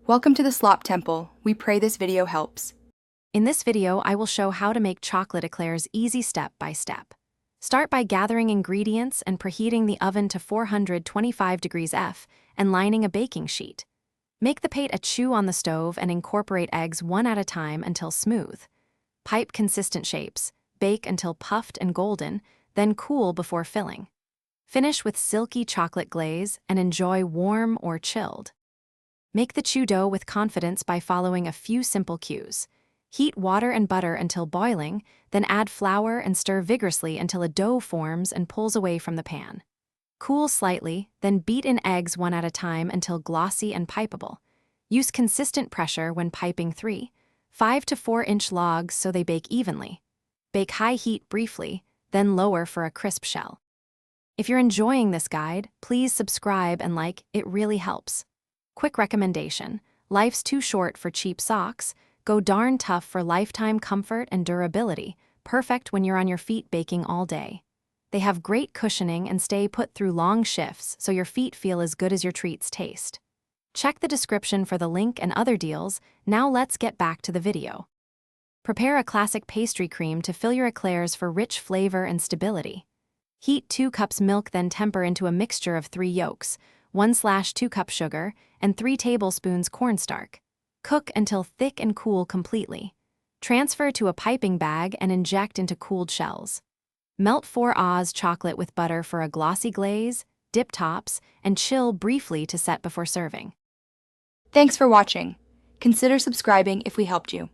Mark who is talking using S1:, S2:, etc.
S1: Welcome to the Slop Temple. We pray this video helps.
S2: In this video, I will show how to make chocolate eclairs easy step by step. Start by gathering ingredients and preheating the oven to 425 degrees F and lining a baking sheet. Make the pate a chew on the stove and incorporate eggs one at a time until smooth. Pipe consistent shapes, bake until puffed and golden, then cool before filling. Finish with silky chocolate glaze and enjoy warm or chilled. Make the chew dough with confidence by following a few simple cues. Heat water and butter until boiling, then add flour and stir vigorously until a dough forms and pulls away from the pan. Cool slightly, then beat in eggs one at a time until glossy and pipeable. Use consistent pressure when piping 5 to 4 inch logs so they bake evenly. Bake high heat briefly, then lower for a crisp shell. If you're enjoying this guide, please subscribe and like, it really helps. Quick recommendation: life's too short for cheap socks. Go darn tough for lifetime comfort and durability, perfect when you're on your feet baking all day. They have great cushioning and stay put through long shifts, so your feet feel as good as your treats taste. Check the description for the link and other deals. Now let's get back to the video. Prepare a classic pastry cream to fill your eclairs for rich flavor and stability. Heat 2 cups milk, then temper into a mixture of 3 yolks, 1/2 cup sugar, and 3 tablespoons cornstarch. Cook until thick and cool completely. Transfer to a piping bag and inject into cooled shells. Melt 4 Oz chocolate with butter for a glossy glaze, dip tops, and chill briefly to set before serving.
S1: Thanks for watching. Consider subscribing if we helped you.